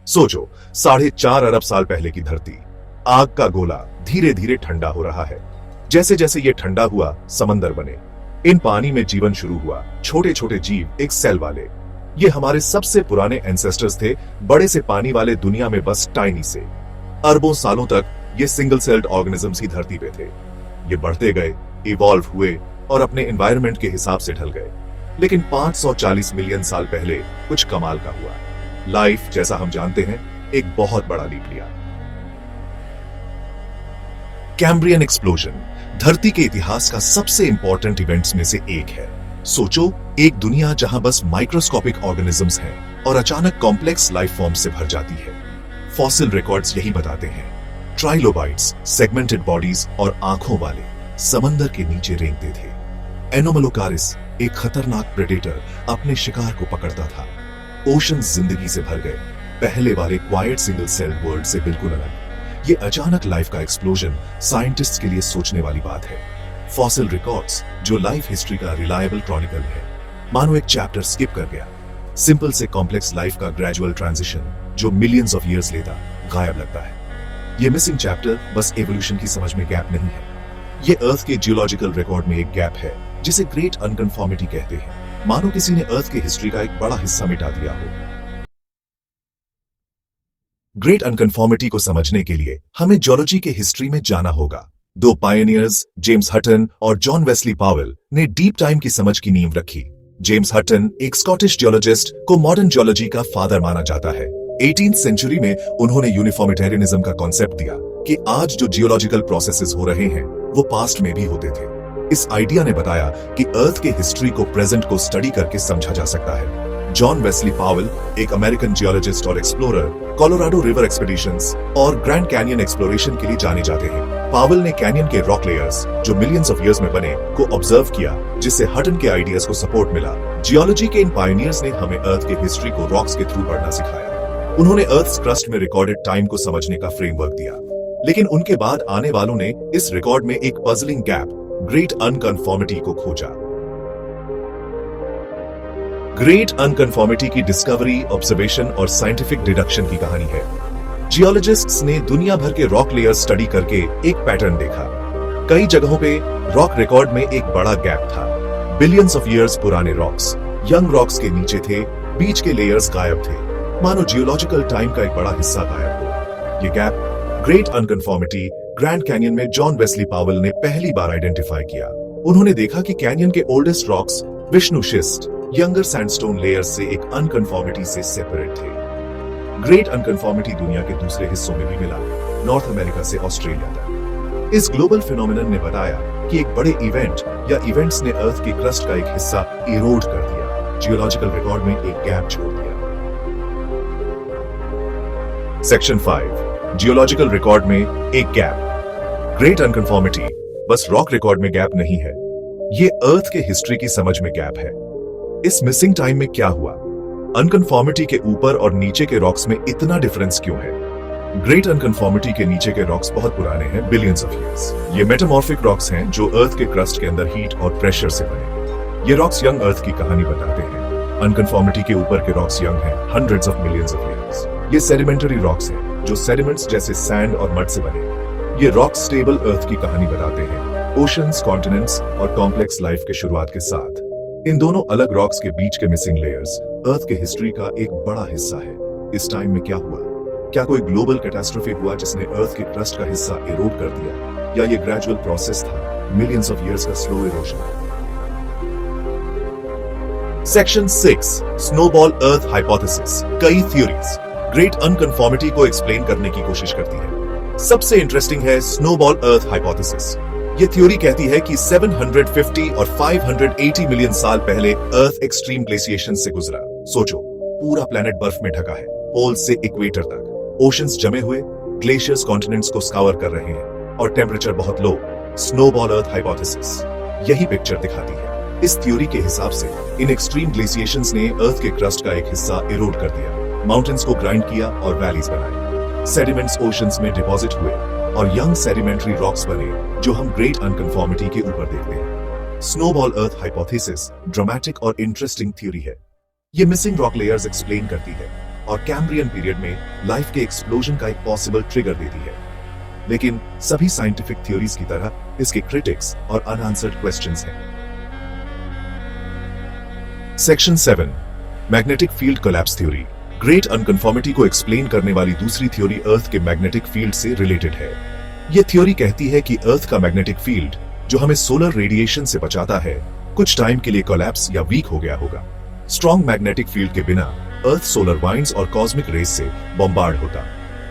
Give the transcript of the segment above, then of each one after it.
सोचो, 4.5 अरब साल पहले की धरती, आग का गोला धीरे धीरे ठंडा हो रहा है। जैसे जैसे ये ठंडा हुआ, समंदर बने, इन पानी में जीवन शुरू हुआ, छोटे छोटे जीव, एक सेल वाले। ये हमारे सबसे पुराने एंसेस्टर्स थे, बड़े से पानी वाले दुनिया में बस टाइनी से। अरबों सालों तक ये सिंगल सेल्ड ऑर्गेनिजम्स ही धरती पे थे। ये बढ़ते गए, इवॉल्व हुए और अपने एनवायरनमेंट के हिसाब से ढल गए। लेकिन 540 मिलियन साल पहले कुछ कमाल का हुआ। लाइफ, जैसा हम जानते हैं, एक बहुत बड़ा लीप लिया। कैम्ब्रियन एक्सप्लोजन धरती के इतिहास का सबसे इंपॉर्टेंट इवेंट्स में से एक है। सोचो, एक दुनिया जहां बस माइक्रोस्कोपिक ऑर्गेनिजम्स हैं और अचानक कॉम्प्लेक्स लाइफ फॉर्म से भर जाती है। फॉसिल रिकॉर्ड्स यही बताते हैं। ट्राइलोबाइट्स, सेगमेंटेड बॉडीज और आंखों वाले समंदर के नीचे रेंगते थे। एनोमलोकारिस, एक खतरनाक प्रेडेटर, अपने शिकार को पकड़ता था। ओशन जिंदगी से भर गए, पहले वाले क्वाइट सिंगल सेल्ड वर्ल्ड से बिल्कुल अलग। ये अचानक लाइफ का एक्सप्लोजन साइंटिस्ट्स के लिए सोचने वाली बात है। फॉसिल रिकॉर्ड्स, जो लाइफ हिस्ट्री का रिलायबल क्रॉनिकल है, मानो एक चैप्टर स्किप कर गया। सिंपल से कॉम्प्लेक्स लाइफ का ग्रेजुअल ट्रांजिशन, जो मिलियंस ऑफ ईयर्स लेता, गायब लगता है। ये मिसिंग चैप्टर बस एवोल्यूशन की समझ में गैप नहीं है, ये अर्थ के जियोलॉजिकल रिकॉर्ड में एक गैप है, जिसे ग्रेट अनकन्फॉर्मिटी कहते हैं। मानो किसी ने अर्थ की हिस्ट्री का एक बड़ा हिस्सा मिटा दिया हो। ग्रेट अनकन्फॉर्मिटी को समझने के लिए हमें जियोलॉजी के हिस्ट्री में जाना होगा। दो पायनियर्स, जेम्स हटन और जॉन वेस्ली पावेल, ने डीप टाइम की समझ की नींव रखी। जेम्स हटन एक स्कॉटिश जियोलॉजिस्ट को मॉडर्न जियोलॉजी का फादर माना जाता है। 18th सेंचुरी में उन्होंने यूनिफॉर्मिटेरियनिज्म का कॉन्सेप्ट दिया कि आज जो जियोलॉजिकल प्रोसेसेस हो रहे हैं वो पास्ट में भी होते थे। इस आइडिया ने बताया कि अर्थ के हिस्ट्री को प्रेजेंट को स्टडी करके समझा जा सकता है। जॉन वेस्ली पावेल, एक अमेरिकन जियोलॉजिस्ट और एक्सप्लोरर, कोलोराडो रिवर एक्सपीडिशंस और ग्रैंड कैनियन एक्सप्लोरेशन के लिए जाने जाते हैं। पावेल ने कैनियन के रॉक लेयर्स, जो मिलियंस ऑफ ईयर्स में बने, को ऑब्जर्व किया, जिससे हटन के आइडियाज को सपोर्ट मिला। जियोलॉजी के इन पायनियर्स ने हमें अर्थ के हिस्ट्री को रॉक्स के थ्रू पढ़ना सिखाया। उन्होंने अर्थ क्रस्ट में रिकॉर्डेड टाइम को समझने का फ्रेमवर्क दिया। लेकिन उनके बाद आने वालों ने इस रिकॉर्ड में एक पजलिंग गैप, ग्रेट अनकन्फॉर्मिटी, को खोजा। ग्रेट अनकन्फॉर्मिटी की डिस्कवरी, ऑब्जर्वेशन और साइंटिफिक डिडक्शन की कहानी है। जियोलॉजिस्ट्स ने दुनिया भर के रॉक लेयर्स स्टडी करके एक पैटर्न देखा। कई जगहों पे रॉक रिकॉर्ड में एक बड़ा गैप था। बिलियंस ऑफ ईयर्स पुराने रॉक्स यंग रॉक्स के नीचे थे, बीच के लेयर्स गायब थे, मानो जियोलॉजिकल टाइम का एक बड़ा हिस्सा गायब हो। ये गैप, ग्रेट अनकन्फॉर्मिटी, ग्रैंड कैनियन में जॉन वेस्ली पावेल ने पहली बार आइडेंटिफाई किया। उन्होंने देखा कि कैनियन के oldest rocks, Vishnu शिस्ट, younger sandstone layers से एक अनकन्फॉर्मिटी से सेपरेट थे। ग्रेट अनकन्फॉर्मिटी दुनिया के दूसरे हिस्सों में भी मिला, नॉर्थ अमेरिका से ऑस्ट्रेलिया तक। इस ग्लोबल फिनोमिनन ने बताया कि एक बड़े इवेंट या इवेंट्स ने अर्थ की क्रस्ट का एक हिस्सा इरोड कर दिया, जियोलॉजिकल रिकॉर्ड में एक गैप छोड़ दिया। सेक्शन 5, जियोलॉजिकल रिकॉर्ड में एक गैप। ग्रेट अनकन्फॉर्मिटी बस रॉक रिकॉर्ड में गैप नहीं है, ये अर्थ के हिस्ट्री की समझ में गैप है। इस मिसिंग टाइम में क्या हुआ? अनकन्फॉर्मिटी के ऊपर और नीचे के रॉक्स में इतना डिफरेंस क्यों है? ग्रेट अनकन्फॉर्मिटी के नीचे के रॉक्स बहुत पुराने हैं, बिलियंस ऑफ ईयर्स। ये मेटामॉर्फिक रॉक्स हैं जो अर्थ के क्रस्ट के अंदर हीट और प्रेशर से बने। ये रॉक्स यंग अर्थ की कहानी बताते हैं। अनकन्फॉर्मिटी के ऊपर के रॉक्स यंग हैं, hundreds of millions of years. ये सेडिमेंटरी रॉक्स हैं, जो सेडिमेंट्स जैसे सैंड और मड से बने। ये रॉक्स स्टेबल अर्थ की कहानी बताते हैं, ओशंस, कॉन्टिनेंट्स और कॉम्प्लेक्स लाइफ के शुरुआत के साथ। इन दोनों अलग रॉक्स के बीच के मिसिंग लेयर्स अर्थ के हिस्ट्री का एक बड़ा हिस्सा है। इस टाइम में क्या हुआ? क्या कोई ग्लोबल कैटास्ट्रोफी हुआ जिसने अर्थ के क्रस्ट का हिस्सा इरोड कर दिया, या ये ग्रेजुअल प्रोसेस था, मिलियंस ऑफ ईयर्स का स्लो इरोजन? सेक्शन 6, स्नोबॉल अर्थ हाइपोथेसिस। कई थ्योरीज ग्रेट अनकन्फॉर्मिटी को एक्सप्लेन करने की कोशिश करती है। सबसे इंटरेस्टिंग है स्नोबॉल अर्थ हाइपोथेसिस। ये थ्योरी कहती है कि 750 और 580 मिलियन साल पहले अर्थ एक्सट्रीम ग्लेशिएशन से गुजरा। सोचो, पूरा प्लेनेट बर्फ में ढका है, पोल से इक्वेटर तक। ओशंस जमे हुए, ग्लेशियर्स कॉन्टिनेंट्स को स्कावर कर रहे हैं और टेम्परेचर बहुत लो। स्नोबॉल अर्थ हाइपोथेसिस यही पिक्चर दिखाती है। इस थ्योरी के हिसाब से इन एक्सट्रीम ग्लेशिएशंस ने अर्थ के क्रस्ट का एक हिस्सा इरोड कर दिया, माउंटेन्स को ग्राइंड किया और वैलीज बनाए। सेडिमेंट्स ओशंस में डिपॉजिट हुए और यंग सेडिमेंट्री रॉक्स बने, जो हम ग्रेट अनकन्फॉर्मिटी के ऊपर देखते हैं। स्नोबॉल अर्थ हाइपोथेसिस ड्रामेटिक और इंटरेस्टिंग थ्योरी है। ये मिसिंग रॉक लेयर्स एक्सप्लेन करती है। और कैम्ब्रियन पीरियड में लाइफ के एक्सप्लोजन का एक पॉसिबल ट्रिगर देती है। लेकिन सभी साइंटिफिक थ्योरीज की तरह इसके क्रिटिक्स और अनआंसर्ड क्वेश्चंस हैं। Section 7, magnetic field collapse theory. Great unconformity को एक्सप्लेन करने वाली दूसरी थ्योरी अर्थ के मैग्नेटिक फील्ड से रिलेटेड है। यह थ्योरी कहती है कि अर्थ का मैग्नेटिक फील्ड, जो हमें सोलर रेडिएशन से बचाता है, कुछ टाइम के लिए कोलैप्स या वीक हो गया होगा। स्ट्रॉन्ग मैग्नेटिक फील्ड के बिना अर्थ सोलर वाइंड्स और कॉस्मिक रेज से बॉम्बार्ड होता।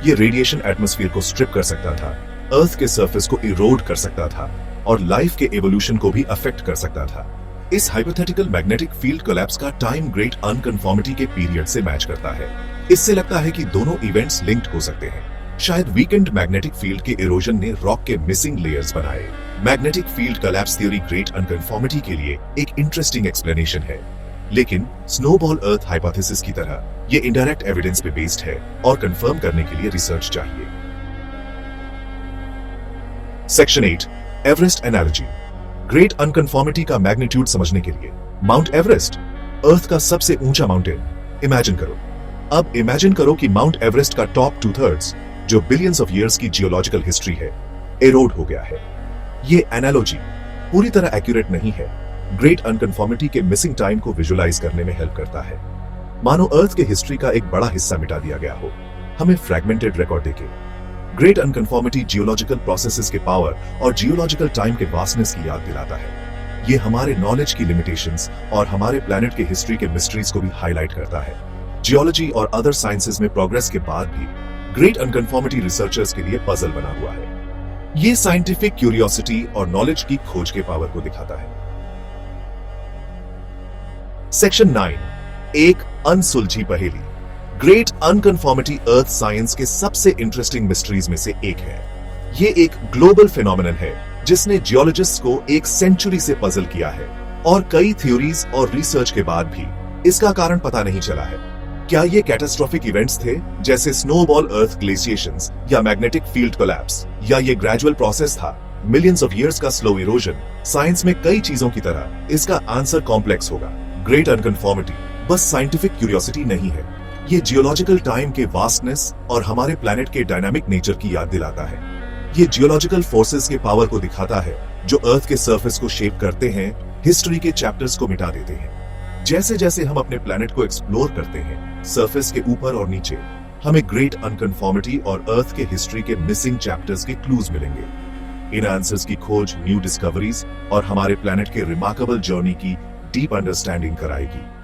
ये रेडिएशन एटमॉस्फेयर को स्ट्रिप कर सकता था, अर्थ के सरफेस को इरोड कर सकता था और लाइफ के एवोल्यूशन को भी अफेक्ट कर सकता था। इस हाइपोथेटिकल मैग्नेटिक फील्ड कोलैप्स का टाइम ग्रेट अनकन्फॉर्मिटी के पीरियड से मैच करता है। इससे लगता है कि दोनों इवेंट्स लिंक्ड हो सकते हैं। शायद वीकेंड मैग्नेटिक फील्ड के इरोजन ने रॉक के मिसिंग लेयर्स बनाए। Magnetic field collapse theory great unconformity के लिए एक इंटरेस्टिंग एक्सप्लेनेशन है, लेकिन स्नोबॉल अर्थ हाइपोथेसिस की तरह ये इनडायरेक्ट एविडेंस पे बेस्ड है और कंफर्म करने के लिए रिसर्च चाहिए। Section 8, Everest analogy. ग्रेट अनकन्फॉर्मिटी का मैग्नीट्यूड समझने के लिए माउंट एवरेस्ट, अर्थ का सबसे ऊंचा माउंटेन, इमेजिन करो। अब इमेजिन करो कि माउंट एवरेस्ट का टॉप 2/3, जो बिलियंस ऑफ ईयर्स की जियोलॉजिकल हिस्ट्री है, एरोड हो गया है। ये एनालॉजी पूरी तरह एक्यूरेट नहीं है, ग्रेट अनकन्फॉर्मिटी के मिसिंग टाइम को विजुलाइज करने में हेल्प करता है। मानो अर्थ के हिस्ट्री का एक बड़ा हिस्सा मिटा दिया गया हो, हमें फ्रैगमेंटेड रिकॉर्ड देके। ग्रेट अनकन्फॉर्मिटी जियोलॉजिकल प्रोसेसेस के पावर और जियोलॉजिकल टाइम के वास्टनेस की याद दिलाता है। ये हमारे नॉलेज की लिमिटेशंस और हमारे प्लैनेट के हिस्ट्री के मिस्ट्रीज को भी हाईलाइट करता है। जियोलॉजी और अदर साइंसेज में प्रोग्रेस के बाद भी ग्रेट अनकन्फॉर्मिटी रिसर्चर्स के लिए पजल बना हुआ है। ये साइंटिफिक क्यूरियोसिटी और नॉलेज की खोज के पावर को दिखाता है। सेक्शन 9, एक अनसुलझी पहेली। ग्रेट अनकन्फॉर्मिटी अर्थ साइंस के सबसे इंटरेस्टिंग मिस्ट्रीज में से एक है। ये एक ग्लोबल फिनोमिनन है जिसने जियोलॉजिस्ट्स को एक सेंचुरी से पजल किया है और कई थ्योरीज और रिसर्च के बाद भी इसका कारण पता नहीं चला है। क्या ये कैटास्ट्रोफिक इवेंट्स थे जैसे स्नोबॉल अर्थ ग्लेशिएशंस या मैग्नेटिक फील्ड कोलैप्स, या ये ग्रेजुअल प्रोसेस था, मिलियंस ऑफ ईयर्स का स्लो इरोजन? साइंस में कई चीजों की तरह इसका आंसर कॉम्प्लेक्स होगा। ग्रेट अनकन्फॉर्मिटी बस साइंटिफिक क्यूरियोसिटी नहीं है, ये जियोलॉजिकल टाइम के वास्टनेस और हमारे प्लैनेट के डायनामिक नेचर की याद दिलाता है। ये जियोलॉजिकल फोर्सेस के पावर को दिखाता है जो अर्थ के सरफेस को शेप करते हैं, हिस्ट्री के चैप्टर्स को मिटा देते हैं। जैसे जैसे हम अपने प्लैनेट को एक्सप्लोर करते हैं, सरफेस के ऊपर और नीचे, हमें ग्रेट अनकन्फॉर्मिटी और अर्थ के हिस्ट्री के मिसिंग चैप्टर्स के क्लूज मिलेंगे। इन आंसर्स की खोज न्यू डिस्कवरीज और हमारे प्लैनेट के रिमार्केबल जर्नी की डीप अंडरस्टैंडिंग कराएगी।